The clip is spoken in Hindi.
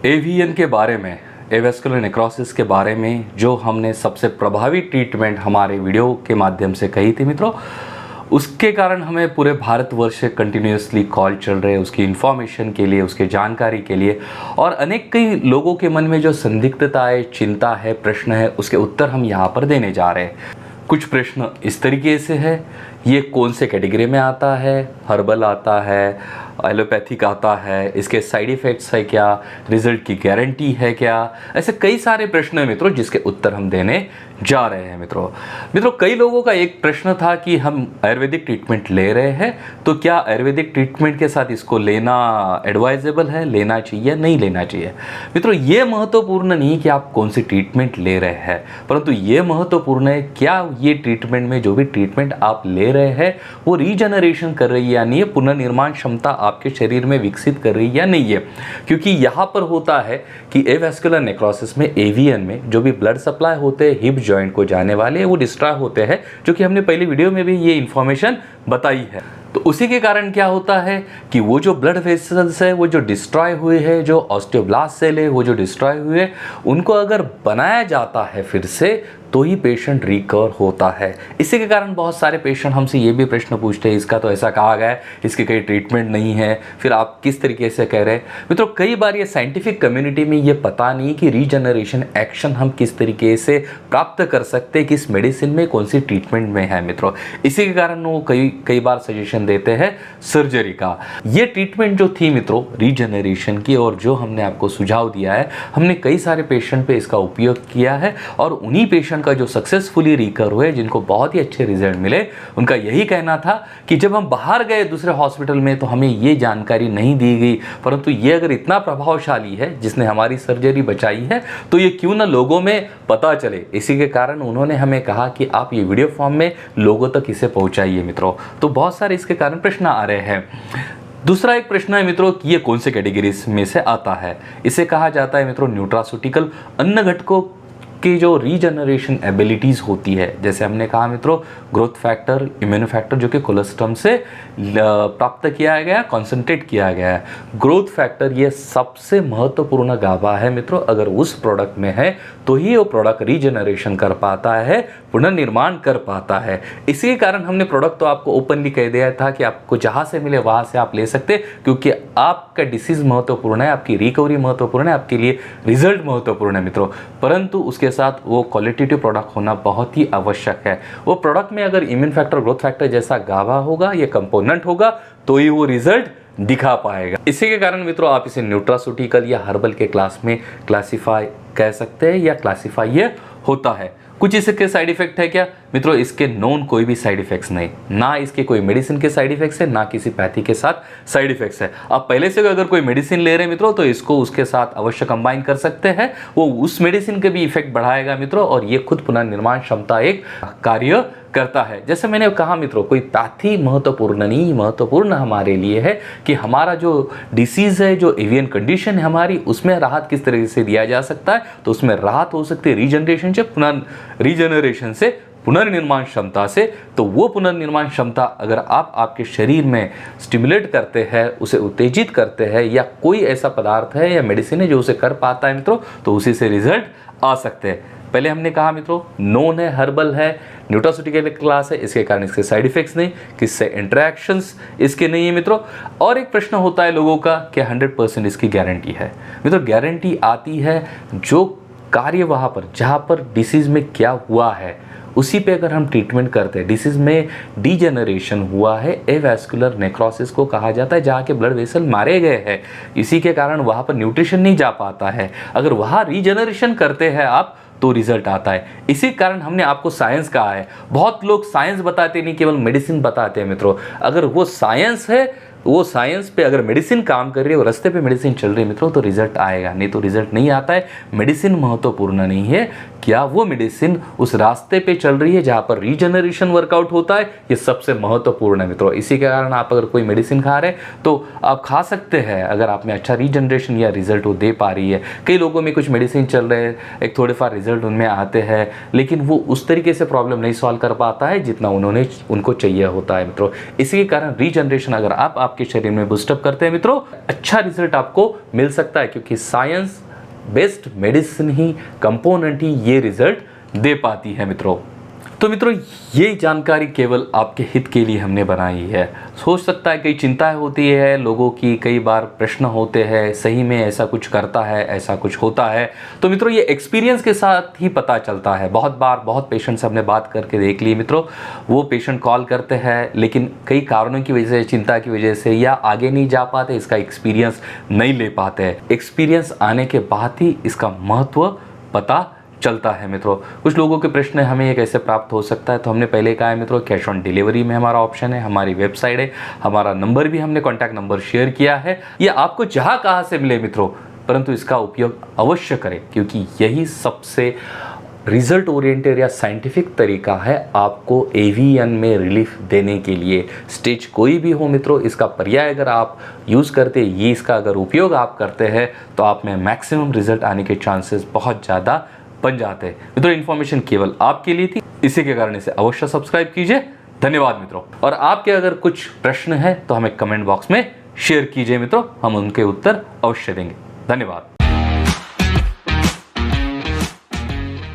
एवीएन के बारे में, एवेस्कुलर नेक्रोसिस के बारे में जो हमने सबसे प्रभावी ट्रीटमेंट हमारे वीडियो के माध्यम से कही थी मित्रों, उसके कारण हमें पूरे भारतवर्ष से कंटिन्यूसली कॉल चल रहे हैं उसकी इन्फॉर्मेशन के लिए, उसके जानकारी के लिए। और अनेक कई लोगों के मन में जो संदिग्धता है, चिंता है, प्रश्न है, उसके उत्तर हम यहाँ पर देने जा रहे हैं। कुछ प्रश्न इस तरीके से है, ये कौन से कैटेगरी में आता है, हर्बल आता है, एलोपैथिक आता है, इसके साइड इफ़ेक्ट्स है क्या, रिजल्ट की गारंटी है क्या, ऐसे कई सारे प्रश्न हैं मित्रों जिसके उत्तर हम देने जा रहे हैं। मित्रों कई लोगों का एक प्रश्न था कि हम आयुर्वेदिक ट्रीटमेंट ले रहे हैं तो क्या आयुर्वेदिक ट्रीटमेंट के साथ इसको लेना एडवाइजेबल है, लेना चाहिए, नहीं लेना चाहिए। मित्रों ये महत्वपूर्ण नहीं कि आप कौन सी ट्रीटमेंट ले रहे हैं, परंतु ये महत्वपूर्ण है क्या ये ट्रीटमेंट में जो भी ट्रीटमेंट आप ले रहे हैं वो रीजनरेशन कर रही है या नहीं है, पुनर्निर्माण क्षमता आपके शरीर में विकसित कर रही है या नहीं है। क्योंकि यहाँ पर होता है कि एवेस्कुलर नेक्रोसिस में, एवीएन में जो भी ब्लड सप्लाई होते हैं हिप जॉइंट को जाने वाले वो डिस्ट्रॉय होते हैं, जो कि हमने पहली वीडियो में भी ये इन्फॉर्मेशन बताई है। तो उसी के कारण क्या होता है कि वो जो ब्लड वेसल्स है वो जो डिस्ट्रॉय हुए हैं, जो ऑस्टियोब्लास्ट सेल है वो जो डिस्ट्रॉय हुए हैं, उनको अगर बनाया जाता है फिर से तो ही पेशेंट रिकवर होता है। इसी के कारण बहुत सारे पेशेंट हमसे ये भी प्रश्न पूछते हैं, इसका तो ऐसा कहा गया है, इसकी कोई ट्रीटमेंट नहीं है, फिर आप किस तरीके से कह रहे हैं। मित्रों कई बार ये साइंटिफिक कम्युनिटी में ये पता नहीं कि रीजनरेशन एक्शन हम किस तरीके से प्राप्त कर सकते हैं, किस मेडिसिन में, कौन सी ट्रीटमेंट में है। मित्रों इसी के कारण वो कई बार सजेशन देते हैं सर्जरी का। ये ट्रीटमेंट जो थी मित्रों रीजनरेशन की, और जो हमने आपको सुझाव दिया है, हमने कई सारे पेशेंट पे इसका उपयोग किया है और उन्हीं पेशेंट का जो सक्सेसफुली रिकवर हुए, जिनको बहुत ही अच्छे रिजल्ट मिले, उनका यही कहना था कि जब हम बाहर गए दूसरे हॉस्पिटल में तो हमें ये जानकारी नहीं दी गई, परंतु ये अगर इतना प्रभावशाली है जिसने हमारी सर्जरी बचाई है तो ये क्यों ना लोगों में पता चले। इसी के कारण उन्होंने हमें कहा कि आप ये वीडियो फॉर्म में लोगों तक इसे पहुंचाइए। मित्रों तो बहुत सारे इसके कारण प्रश्न आ रहे हैं। दूसरा एक प्रश्न है मित्रों कि ये कौन से कैटेगरीज में से आता है। इसे कहा जाता है मित्रों न्यूट्रास्यूटिकल, अन्न घटकों की जो रीजनरेशन एबिलिटीज़ होती है। जैसे हमने कहा मित्रों ग्रोथ फैक्टर, इम्यूनो फैक्टर जो कि कोलेस्ट्रम से प्राप्त किया गया, कॉन्सेंट्रेट किया गया है। ग्रोथ फैक्टर ये सबसे महत्वपूर्ण गाभा है मित्रों, अगर उस प्रोडक्ट में है तो ही वो प्रोडक्ट रीजनरेशन कर पाता है, पुनर्निर्माण कर पाता है। इसी कारण हमने प्रोडक्ट तो आपको ओपनली कह दिया था कि आपको जहाँ से मिले वहाँ से आप ले सकते, क्योंकि आपका डिसीज़ महत्वपूर्ण है, आपकी रिकवरी महत्वपूर्ण है, आपके लिए रिजल्ट महत्वपूर्ण है मित्रों। परंतु उसके साथ वो क्वालिटेटिव प्रोडक्ट होना बहुत ही आवश्यक है। वो प्रोडक्ट में अगर इम्यून फैक्टर, ग्रोथ फैक्टर जैसा गाभा होगा, ये कंपोनेंट होगा, तो ही वो रिजल्ट दिखा पाएगा। इसी के कारण मित्रों आप इसे न्यूट्रास्यूटिकल या हर्बल के क्लास में क्लासिफाई कह सकते हैं या क्लासिफाई ये होता है। कुछ इसके साइड इफेक्ट है क्या मित्रों? इसके नोन कोई भी साइड इफेक्ट्स नहीं, ना इसके कोई मेडिसिन के साइड इफेक्ट्स है, ना किसी पैथी के साथ साइड इफेक्ट्स है। आप पहले से अगर कोई मेडिसिन ले रहे हैं मित्रों तो इसको उसके साथ अवश्य कंबाइन कर सकते हैं, वो उस मेडिसिन के भी इफेक्ट बढ़ाएगा मित्रों, और ये खुद पुनर्निर्माण क्षमता एक कार्य करता है। जैसे मैंने कहा मित्रों कोई पैथी महत्वपूर्ण नहीं, महत्वपूर्ण हमारे लिए है कि हमारा जो डिसीज है, जो एवियन कंडीशन है हमारी, उसमें राहत किस तरीके से दिया जा सकता है। तो उसमें राहत हो सकती है रीजनरेशन से, पुनर्निर्माण क्षमता से। तो वो पुनर्निर्माण क्षमता अगर आप आपके शरीर में स्टिमुलेट करते हैं, उसे उत्तेजित करते हैं, या कोई ऐसा पदार्थ है या मेडिसिन है जो उसे कर पाता है मित्रों, तो उसी से रिजल्ट आ सकते हैं। पहले हमने कहा मित्रों नोन है, हर्बल है, न्यूट्रास्यूटिकल क्लास है, इसके कारण इसके साइड इफेक्ट्स नहीं, किससे इंटरेक्शंस इसके नहीं है मित्रों। और एक प्रश्न होता है लोगों का कि 100% इसकी गारंटी है मित्रों। गारंटी आती है जो कार्य वहाँ पर जहाँ पर डिसीज़ में क्या हुआ है उसी पे अगर हम ट्रीटमेंट करते हैं। डिसीज़ में डीजेनरेशन हुआ है, एवेस्कुलर नेक्रोसिस को कहा जाता है, जहाँ के ब्लड वेसल मारे गए हैं, इसी के कारण वहाँ पर न्यूट्रिशन नहीं जा पाता है। अगर वहाँ रीजनरेशन करते हैं आप तो रिजल्ट आता है। इसी कारण हमने आपको साइंस कहा है। बहुत लोग साइंस बताते नहीं, केवल मेडिसिन बताते हैं मित्रों। अगर वो साइंस है, वो साइंस पे अगर मेडिसिन काम कर रही है और रास्ते पे मेडिसिन चल रही है मित्रों, तो रिजल्ट आएगा, नहीं तो रिजल्ट नहीं आता है। मेडिसिन महत्वपूर्ण नहीं है, क्या वो मेडिसिन उस रास्ते पे चल रही है जहाँ पर रीजनरेशन वर्कआउट होता है, ये सबसे महत्वपूर्ण है मित्रों। इसी के कारण आप अगर कोई मेडिसिन खा रहे हैं तो आप खा सकते हैं अगर आप में अच्छा रीजनरेशन या रिजल्ट वो दे पा रही है। कई लोगों में कुछ मेडिसिन चल रहे हैं, एक थोड़े फार रिजल्ट उनमें आते हैं, लेकिन वो उस तरीके से प्रॉब्लम नहीं सॉल्व कर पाता है जितना उनको चाहिए होता है मित्रों। इसी के कारण रीजनरेशन अगर आप आपके शरीर में बूस्टअप करते हैं मित्रों, अच्छा रिजल्ट आपको मिल सकता है, क्योंकि साइंस बेस्ड मेडिसिन ही, कंपोनेंट ही ये रिजल्ट दे पाती है मित्रों। तो मित्रों, ये जानकारी केवल आपके हित के लिए हमने बनाई है। हो सकता है कई चिंताएं होती है लोगों की, कई बार प्रश्न होते हैं सही में ऐसा कुछ करता है, ऐसा कुछ होता है। तो मित्रों, ये एक्सपीरियंस के साथ ही पता चलता है। बहुत बार बहुत पेशेंट से हमने बात करके देख ली मित्रों, वो पेशेंट कॉल करते हैं लेकिन कई कारणों की वजह से, चिंता की वजह से या आगे नहीं जा पाते, इसका एक्सपीरियंस नहीं ले पाते। एक्सपीरियंस आने के बाद ही इसका महत्व पता चलता है मित्रों। कुछ लोगों के प्रश्न है हमें ये कैसे प्राप्त हो सकता है, तो हमने पहले कहा है मित्रों, कैश ऑन डिलीवरी में हमारा ऑप्शन है, हमारी वेबसाइट है, हमारा नंबर भी हमने कॉन्टैक्ट नंबर शेयर किया है। ये आपको जहाँ कहाँ से मिले मित्रों, परंतु इसका उपयोग अवश्य करें, क्योंकि यही सबसे रिजल्ट ओरिएंटेड या साइंटिफिक तरीका है आपको एवीएन में रिलीफ देने के लिए। स्टेज कोई भी हो मित्रों, इसका पर्याय अगर आप यूज़ करते, ये इसका अगर उपयोग आप करते हैं तो आप में मैक्सिमम रिजल्ट आने के चांसेस बहुत ज़्यादा बन जाते हैं मित्रों। इन्फॉर्मेशन केवल आपके लिए थी, इसी के कारण इसे अवश्य सब्सक्राइब कीजिए। धन्यवाद मित्रों। और आपके अगर कुछ प्रश्न है तो हमें कमेंट बॉक्स में शेयर कीजिए मित्रों, हम उनके उत्तर अवश्य देंगे। धन्यवाद।